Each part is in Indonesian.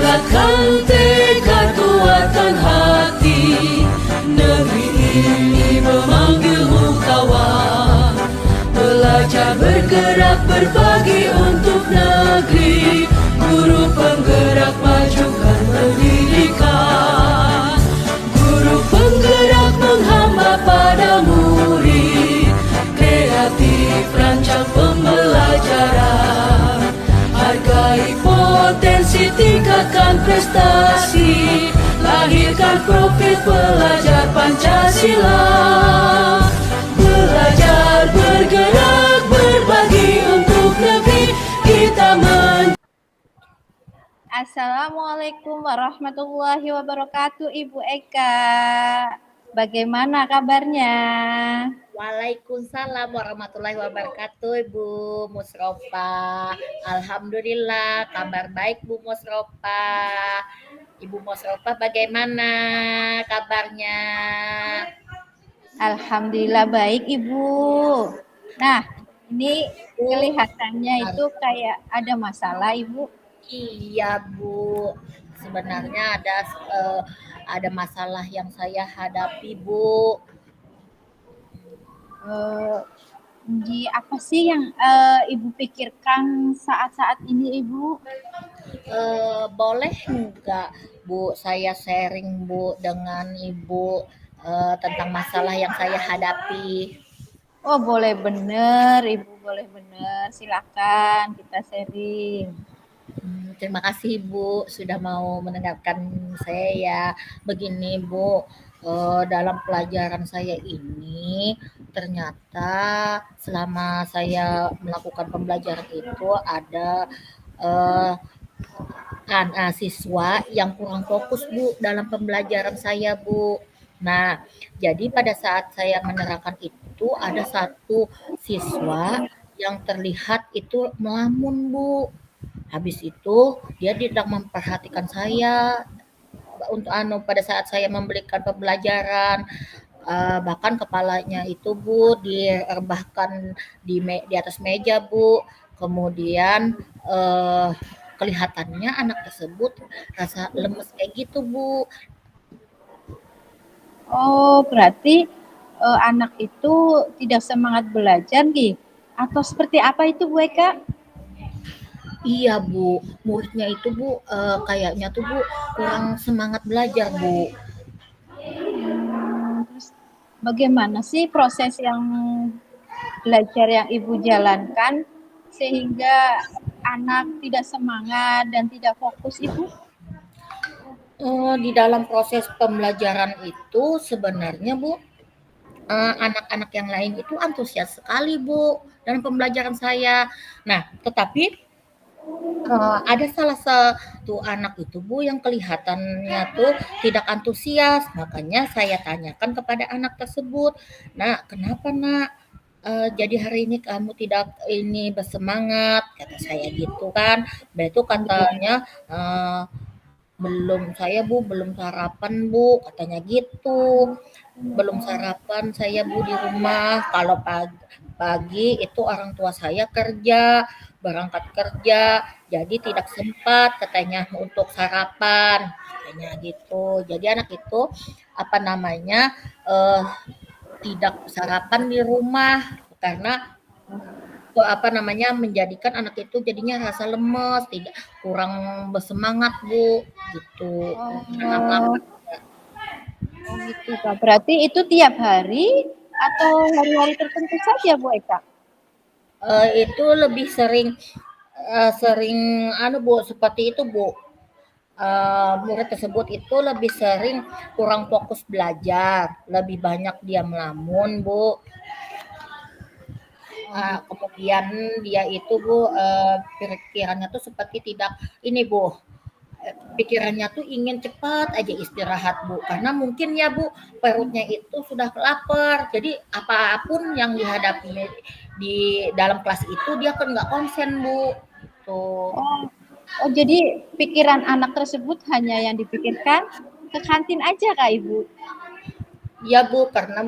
Tingkatkan tekad, kuatkan hati. Negeri ini memanggilmu kawan. Belajar, bergerak, berbagi untuk negeri. Guru penggerak, majukan pendidikan. Guru penggerak menghamba pada murid. Kreatif, rancang pembelajaran. Hargai potensi, tingkatkan prestasi. Lahirkan profil pelajar Pancasila. Belajar, bergerak, berbagi untuk negeri kita Assalamualaikum warahmatullahi wabarakatuh, Ibu Eka. Bagaimana kabarnya? Waalaikumsalam warahmatullahi wabarakatuh, Ibu Musrofa. Alhamdulillah, kabar baik Bu Musrofa. Ibu Musrofa bagaimana kabarnya? Alhamdulillah baik, Ibu. Nah, ini kelihatannya itu kayak ada masalah, Ibu. Iya Bu, sebenarnya ada masalah yang saya hadapi Bu. Apa sih yang Ibu pikirkan saat-saat ini, Ibu? Boleh nggak Bu saya sharing Bu dengan Ibu tentang masalah yang saya hadapi? Oh, boleh bener, Ibu, boleh bener. Silakan kita sharing. Terima kasih Bu sudah mau mendengarkan saya. Begini Bu, dalam pelajaran saya ini ternyata selama saya melakukan pembelajaran itu ada eh, siswa yang kurang fokus Bu dalam pembelajaran saya Bu. Nah, jadi pada saat saya menerapkan itu ada satu siswa yang terlihat itu melamun Bu. Habis itu dia tidak memperhatikan saya untuk pada saat saya memberikan pembelajaran. Bahkan kepalanya itu Bu direbahkan di atas meja Bu. Kemudian kelihatannya anak tersebut rasa lemes kayak gitu Bu. Oh, berarti anak itu tidak semangat belajar nih? Atau seperti apa itu Bu Eka? Iya Bu, muridnya itu Bu kayaknya tuh Bu kurang semangat belajar Bu. Terus bagaimana sih proses yang belajar yang Ibu jalankan sehingga anak tidak semangat dan tidak fokus Ibu? Di dalam proses pembelajaran itu sebenarnya Bu, anak-anak yang lain itu antusias sekali Bu dalam pembelajaran saya. Nah, tetapi ada salah satu anak itu Bu yang kelihatannya tuh tidak antusias, makanya saya tanyakan kepada anak tersebut, "Nak, kenapa Nak? Jadi hari ini kamu tidak ini bersemangat?" Kata saya gitu kan. Nah itu katanya, "Belum saya Bu, belum sarapan Bu," katanya gitu. "Belum sarapan saya Bu di rumah, kalau pagi itu orang tua saya kerja, berangkat kerja, jadi tidak sempat," katanya, "untuk sarapan," katanya gitu. Jadi anak itu, apa namanya, tidak sarapan di rumah karena apa namanya, menjadikan anak itu jadinya rasa lemes, tidak kurang bersemangat Bu, gitu. Karena Oh, oh gitu Kak. Berarti itu tiap hari atau hari-hari tertentu saja Bu Eka? Itu lebih sering sering Bu, seperti itu Bu. Murid tersebut itu lebih sering kurang fokus belajar, lebih banyak dia melamun Bu. Oh gitu. Kemudian dia itu Bu, pikirannya tuh seperti tidak ini Bu, pikirannya tuh ingin cepat aja istirahat Bu, karena mungkin ya Bu, perutnya itu sudah lapar, jadi apapun yang dihadapi di dalam kelas itu dia kan nggak konsen Bu, gitu. Oh, oh jadi pikiran anak tersebut hanya yang dipikirkan ke kantin aja Kak Ibu? Ya Bu, karena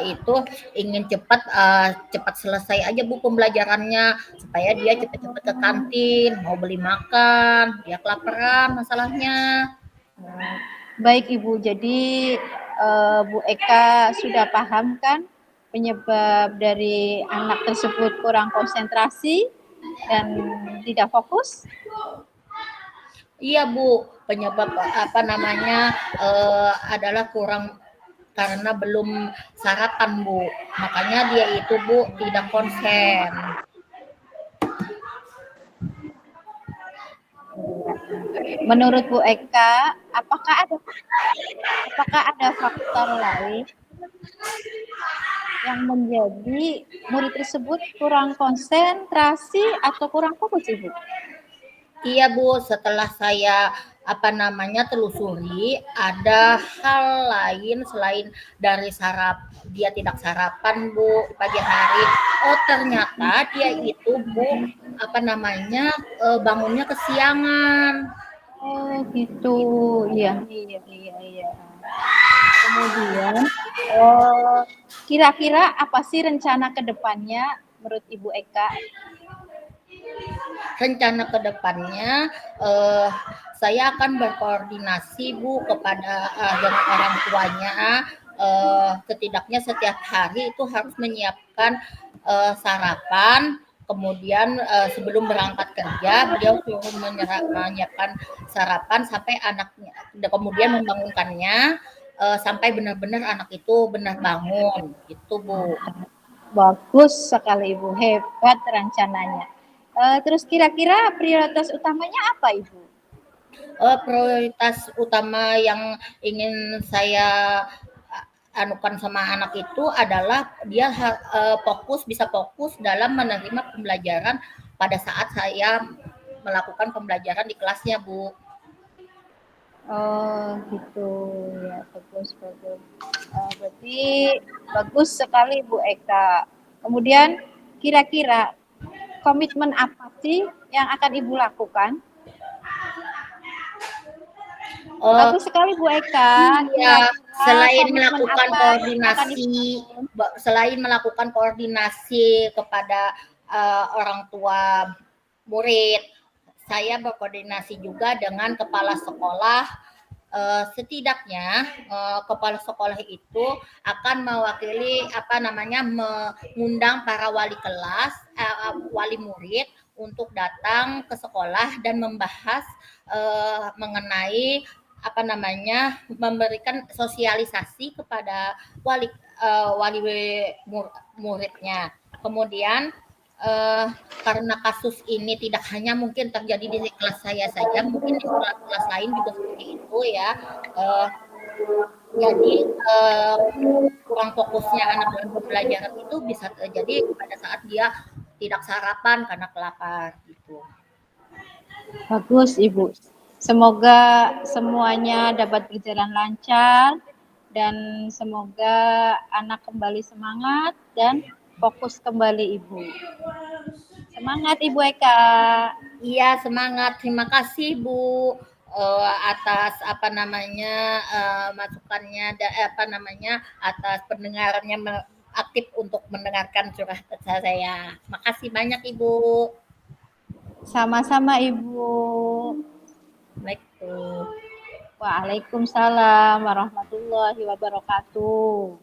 itu ingin cepat selesai aja Bu pembelajarannya, supaya dia cepat-cepat ke kantin, mau beli makan, dia kelaparan masalahnya. Oh, baik Ibu, jadi Bu Eka sudah paham kan penyebab dari anak tersebut kurang konsentrasi dan tidak fokus? Iya Bu, penyebab adalah kurang karena belum sarapan Bu, makanya dia itu Bu tidak konsen. Menurut Bu Eka, apakah ada faktor lain yang menjadi murid tersebut kurang konsentrasi atau kurang fokus, Ibu? Iya Bu, setelah saya telusuri, ada hal lain selain dari dia tidak sarapan Bu pagi hari. Oh ternyata dia itu Bu bangunnya kesiangan. Oh gitu, iya, iya, iya, iya. Kemudian, kira-kira apa sih rencana ke depannya menurut Ibu Eka? Rencana ke depannya saya akan berkoordinasi Bu kepada dengan orang tuanya, setidaknya setiap hari itu harus menyiapkan sarapan, kemudian sebelum berangkat kerja beliau suruh menyiapkan sarapan sampai anaknya, kemudian membangunkannya sampai benar-benar anak itu benar bangun, gitu Bu. Bagus sekali Ibu, hebat rencananya. Terus kira-kira prioritas utamanya apa Ibu? Prioritas utama yang ingin saya anukan sama anak itu adalah dia bisa fokus dalam menerima pembelajaran pada saat saya melakukan pembelajaran di kelasnya Bu. Oh gitu ya, bagus bagus. Berarti bagus sekali Bu Eka. Kemudian kira-kira komitmen apa sih yang akan Ibu lakukan? Bagus sekali Bu Eka. Iya, selain komitmen melakukan apa yang akan Ibu lakukan? selain melakukan koordinasi kepada orang tua murid, saya berkoordinasi juga dengan kepala sekolah. Setidaknya kepala sekolah itu akan mewakili mengundang para wali kelas, wali murid untuk datang ke sekolah dan membahas mengenai memberikan sosialisasi kepada wali wali muridnya. Kemudian karena kasus ini tidak hanya mungkin terjadi di kelas saya saja, mungkin di kelas lain juga seperti itu ya. Jadi kurang fokusnya anak dalam pembelajaran itu bisa terjadi pada saat dia tidak sarapan karena kelapar gitu. Bagus Ibu. Semoga semuanya dapat berjalan lancar dan semoga anak kembali semangat dan fokus kembali Ibu. Semangat Ibu Eka. Iya, semangat. Terima kasih Bu atas masukannya atas pendengarannya aktif untuk mendengarkan curhat saya. Makasih banyak Ibu. Sama-sama Ibu. Assalamualaikum. Waalaikumsalam warahmatullahi wabarakatuh.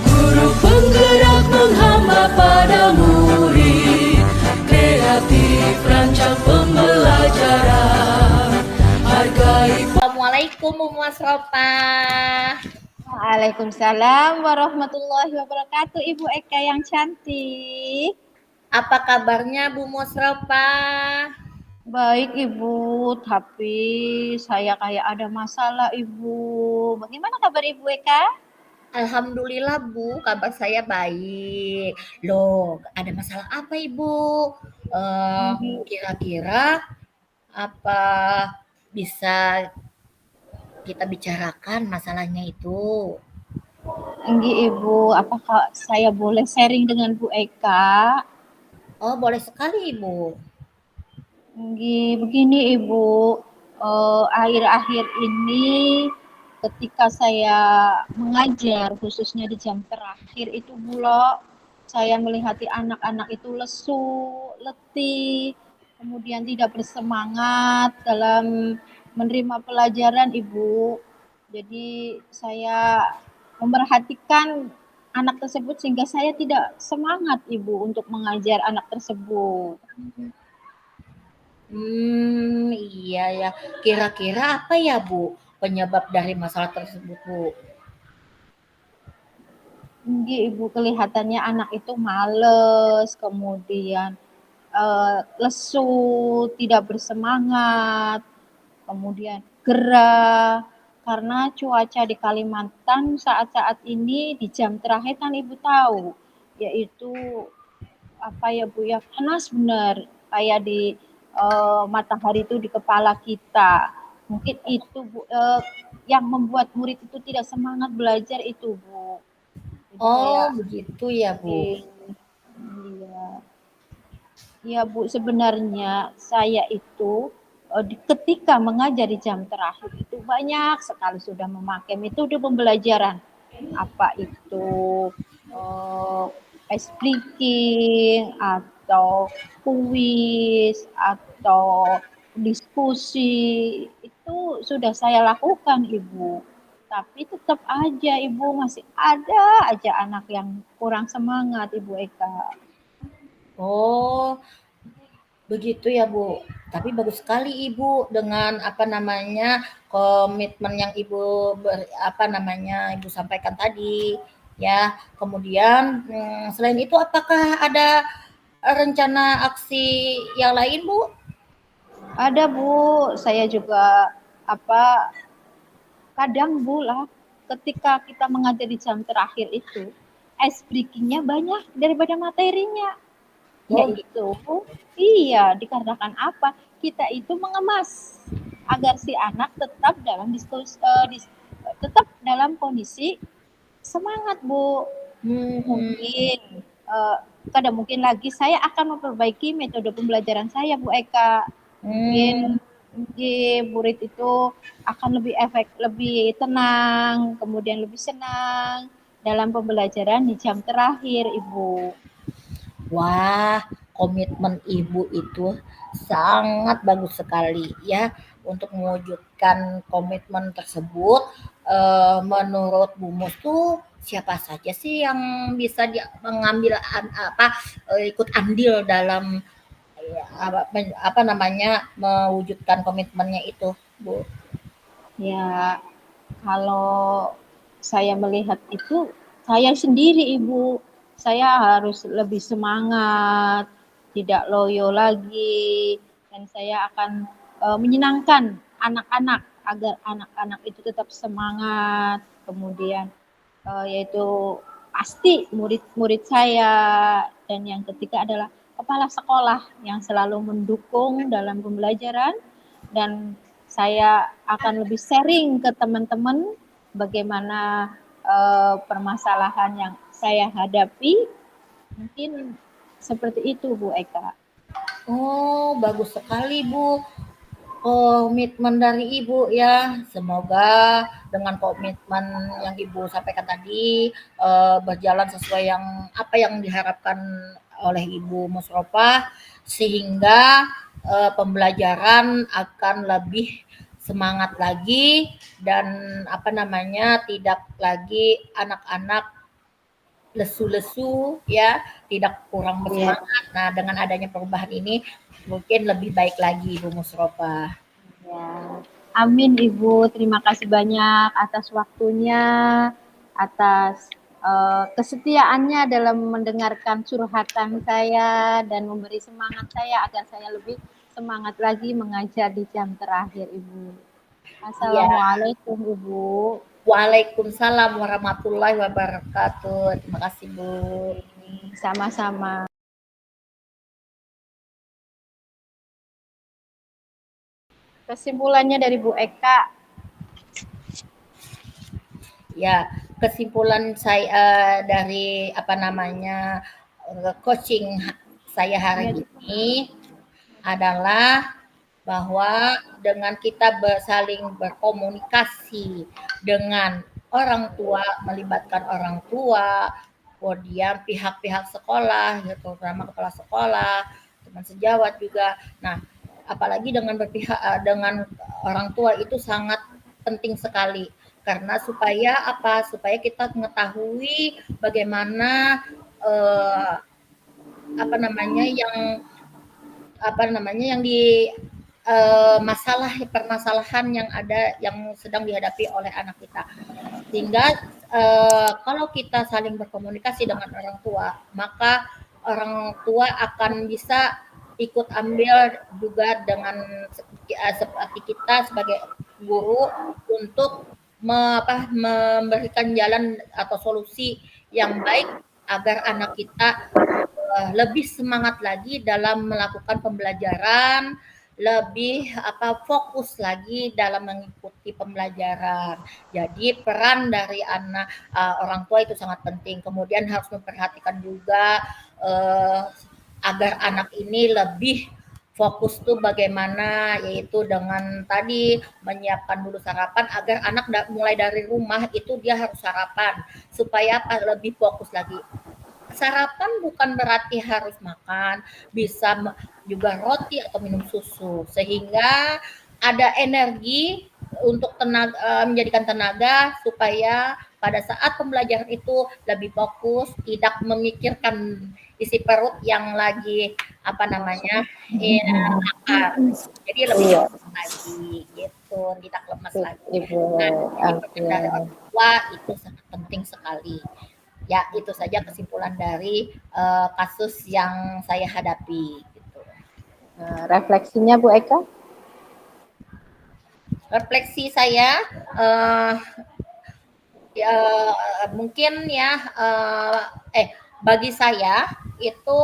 Guru penggerak menghamba pada murid, kreatif rancang pembelajaran, hargai. Assalamualaikum Bu Masrofa. Waalaikumsalam warahmatullahi wabarakatuh. Ibu Eka yang cantik. Apa kabarnya Bu Masrofa? Baik Ibu, tapi saya kayak ada masalah Ibu. Bagaimana kabar Ibu Eka? Alhamdulillah Bu, kabar saya baik. Loh, ada masalah apa Ibu? Kira-kira apa bisa kita bicarakan masalahnya itu? Enggak Ibu, apakah saya boleh sharing dengan Bu Eka? Oh, boleh sekali Ibu. Begini Ibu, akhir-akhir ini ketika saya mengajar khususnya di jam terakhir itu pula saya melihat anak-anak itu lesu, letih, kemudian tidak bersemangat dalam menerima pelajaran Ibu. Jadi saya memerhatikan anak tersebut sehingga saya tidak semangat Ibu untuk mengajar anak tersebut. Iya ya. Kira-kira apa ya, Bu, penyebab dari masalah tersebut, Bu? Tinggi Ibu, kelihatannya anak itu males, kemudian lesu, tidak bersemangat, kemudian gerah. Karena cuaca di Kalimantan saat-saat ini di jam terakhir kan Ibu tahu, yaitu apa ya Bu ya, panas benar, kayak di matahari itu di kepala kita. Mungkin itu Bu, yang membuat murid itu tidak semangat belajar itu Bu. Jadi Oh, kayak begitu ya, Bu. iya, iya Bu, sebenarnya saya itu ketika mengajar di jam terakhir itu banyak sekali sudah memakai metode pembelajaran. Apa itu eh, speaking atau kuis atau diskusi itu sudah saya lakukan Ibu. Tapi tetap aja Ibu masih ada aja anak yang kurang semangat Ibu Eka. Oh, begitu ya, Bu. Tapi bagus sekali Ibu dengan apa namanya, komitmen yang Ibu sampaikan tadi ya. Kemudian selain itu apakah ada rencana aksi yang lain, Bu? Ada Bu, saya juga apa kadang Bu lah ketika kita mengajar di jam terakhir itu ice breakingnya banyak daripada materinya. Oh, Yaitu iya, dikarenakan apa? Kita itu mengemas agar si anak tetap dalam tetap dalam kondisi semangat, Bu. hmm, Mungkin kadang mungkin lagi saya akan memperbaiki metode pembelajaran saya, Bu Eka. hmm. Mungkin murid itu akan lebih tenang, kemudian lebih senang dalam pembelajaran di jam terakhir, Ibu. Wah, komitmen Ibu itu sangat bagus sekali ya untuk mewujudkan komitmen tersebut. Menurut Bu Mus tuh siapa saja sih yang bisa mengambil ikut andil dalam apa namanya mewujudkan komitmennya itu, Bu? Ya, kalau saya melihat itu, saya sendiri Ibu, saya harus lebih semangat, tidak loyo lagi, dan saya akan menyenangkan anak-anak agar anak-anak itu tetap semangat. Kemudian yaitu pasti murid-murid saya, dan yang ketiga adalah kepala sekolah yang selalu mendukung dalam pembelajaran, dan saya akan lebih sharing ke teman-teman bagaimana permasalahan yang saya hadapi. Mungkin seperti itu Bu Eka. Oh, bagus sekali, Bu. Komitmen dari Ibu ya. Semoga dengan komitmen yang Ibu sampaikan tadi berjalan sesuai apa yang diharapkan oleh Ibu Musropah sehingga pembelajaran akan lebih semangat lagi dan apa namanya tidak lagi anak-anak lesu-lesu ya, tidak kurang Ya, bersemangat. Nah, dengan adanya perubahan ini mungkin lebih baik lagi Ibu Musropah. ya. Amin Ibu, terima kasih banyak atas waktunya, atas kesetiaannya dalam mendengarkan curhatan saya dan memberi semangat saya agar saya lebih semangat lagi mengajar di jam terakhir Ibu. Iya. Assalamualaikum Ibu. Waalaikumsalam warahmatullahi wabarakatuh. Terima kasih, Bu. Sama-sama. Kesimpulannya dari Bu Eka. Ya, kesimpulan saya dari apa namanya coaching saya hari ini adalah bahwa dengan kita saling berkomunikasi dengan orang tua, melibatkan orang tua, kemudian pihak-pihak sekolah, gitu, terutama kepala sekolah, teman sejawat juga. Nah, apalagi dengan dengan orang tua itu sangat penting sekali karena supaya apa? Supaya kita mengetahui bagaimana eh, apa namanya yang di masalah permasalahan yang ada yang sedang dihadapi oleh anak kita. Sehingga kalau kita saling berkomunikasi dengan orang tua, maka orang tua akan bisa ikut ambil juga dengan seperti kita sebagai guru untuk memberikan jalan atau solusi yang baik agar anak kita lebih semangat lagi dalam melakukan pembelajaran, lebih fokus lagi dalam mengikuti pembelajaran. Jadi peran dari orang tua itu sangat penting. Kemudian harus memperhatikan juga agar anak ini lebih fokus tuh bagaimana, yaitu dengan tadi menyiapkan dulu sarapan agar anak mulai dari rumah itu dia harus sarapan supaya lebih fokus lagi. Sarapan bukan berarti harus makan, bisa juga roti atau minum susu sehingga ada energi untuk menjadikan tenaga supaya pada saat pembelajaran itu lebih fokus, tidak memikirkan isi perut yang lagi lapar. Jadi lebih Iya, fokus lagi gitu, tidak lemas lagi. Ibu. Nah, jadi Oke. peran dari orang tua itu sangat penting sekali. Ya, itu saja kesimpulan dari kasus yang saya hadapi. Gitu. Refleksinya Bu Eka? Refleksi saya, ya, mungkin ya, bagi saya itu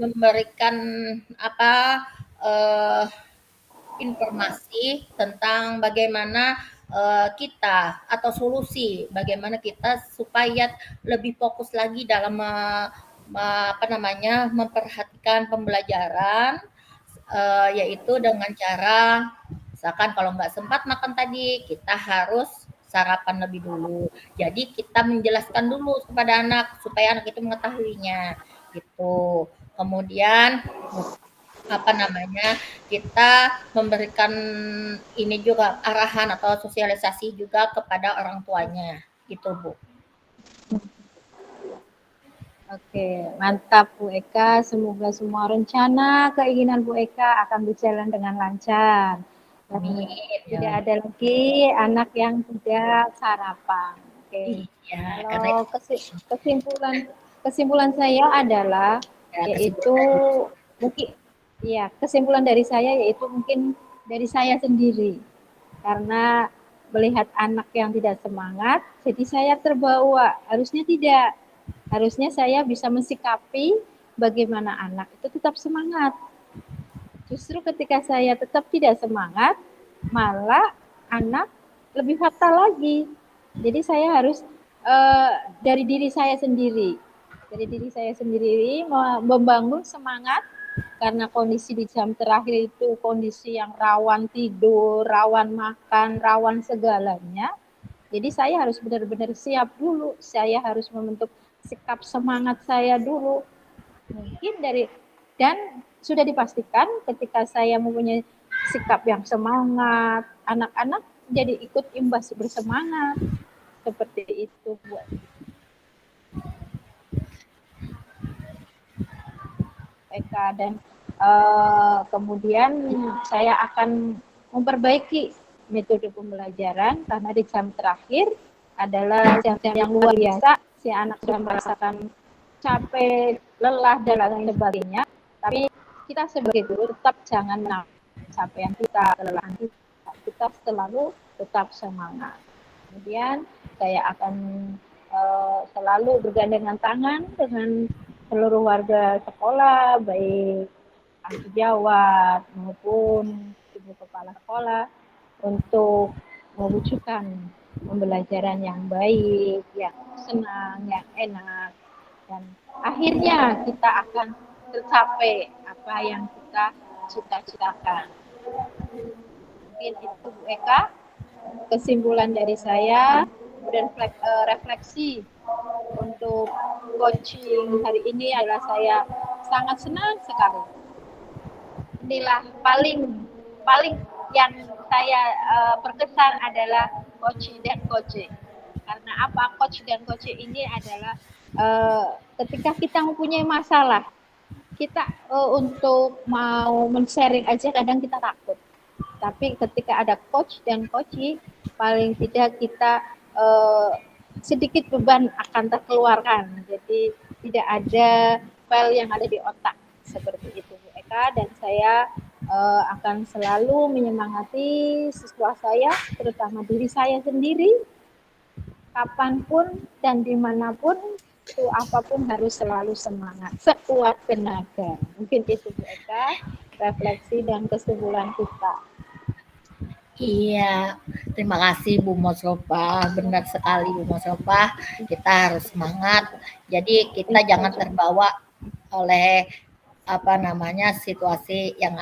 memberikan apa eh, informasi tentang bagaimana kita atau solusi bagaimana kita supaya lebih fokus lagi dalam memperhatikan pembelajaran yaitu dengan cara misalkan kalau nggak sempat makan tadi kita harus sarapan lebih dulu. Jadi kita menjelaskan dulu kepada anak supaya anak itu mengetahuinya gitu. Kemudian kita memberikan ini juga arahan atau sosialisasi juga kepada orang tuanya gitu Bu. Oke, mantap Bu Eka. Semoga semua rencana, keinginan Bu Eka akan berjalan dengan lancar. Dan Amin. tidak Ya. ada lagi anak yang tidak sarapan. Oke. Iya, karena Kalau kesimpulan saya adalah ya, yaitu mungkin ya kesimpulan dari saya yaitu mungkin dari saya sendiri karena melihat anak yang tidak semangat, jadi saya terbawa. Harusnya saya bisa mensikapi bagaimana anak itu tetap semangat. Justru ketika saya tetap tidak semangat, malah anak lebih fatal lagi. Jadi saya harus dari diri saya sendiri membangun semangat karena kondisi di jam terakhir itu kondisi yang rawan tidur, rawan makan, rawan segalanya. Jadi saya harus benar-benar siap dulu. Saya harus membentuk sikap semangat saya dulu. Mungkin dan sudah dipastikan ketika saya mempunyai sikap yang semangat, anak-anak jadi ikut imbas bersemangat. Seperti itu buat Eka dan kemudian saya akan memperbaiki metode pembelajaran karena di jam terakhir adalah jam-jam yang luar biasa, si anak sudah merasakan capek, lelah dan lain sebagainya. Tapi kita sebagai guru tetap jangan capaian kita, kelelahan kita selalu tetap semangat. Kemudian saya akan selalu bergandengan tangan dengan seluruh warga sekolah, baik sejawat maupun ibu kepala sekolah untuk mewujudkan pembelajaran yang baik, yang senang, yang enak, dan akhirnya kita akan tercapai apa yang kita cita-citakan. Mungkin itu Bu Eka, kesimpulan dari saya, kemudian refleksi untuk coaching hari ini adalah saya sangat senang sekali. Inilah paling paling yang saya berkesan adalah coach dan coaching. Karena apa? Coach dan coaching ini adalah ketika kita mempunyai masalah, kita untuk mau men-sharing aja kadang kita takut. Tapi ketika ada coach dan coaching, paling tidak kita sedikit beban akan terkeluarkan. Jadi tidak ada file yang ada di otak seperti itu Bu Eka, dan saya akan selalu menyemangati siswa saya, terutama diri saya sendiri, kapanpun dan dimanapun itu apapun harus selalu semangat, sekuat tenaga. Mungkin itu Bu Eka, refleksi dan kesimpulan kita. Iya, terima kasih Bu Mosrofa. Benar sekali Bu Mosrofa, kita harus semangat. Jadi kita jangan terbawa oleh apa namanya situasi yang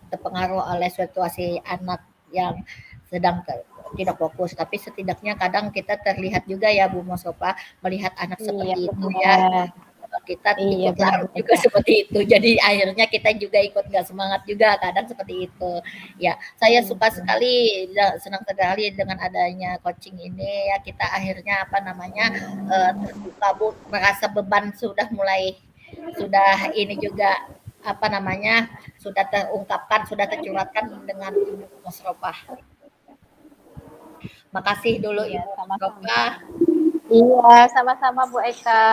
terpengaruh oleh situasi anak yang sedang tidak fokus. Tapi setidaknya kadang kita terlihat juga ya Bu Mosrofa melihat anak seperti itu ya. Kita ikut larut juga seperti itu. Jadi akhirnya kita juga ikut nggak semangat juga kadang seperti itu. Ya, saya suka sekali, senang sekali dengan adanya coaching ini ya. Kita akhirnya apa namanya terbuka Bu, merasa beban sudah ini juga apa namanya sudah terungkapkan, sudah tercurahkan dengan Ibu Mosrofa. Makasih dulu Iya, Ibu sama-sama. Mosrofa. Iya, sama-sama Bu Eka.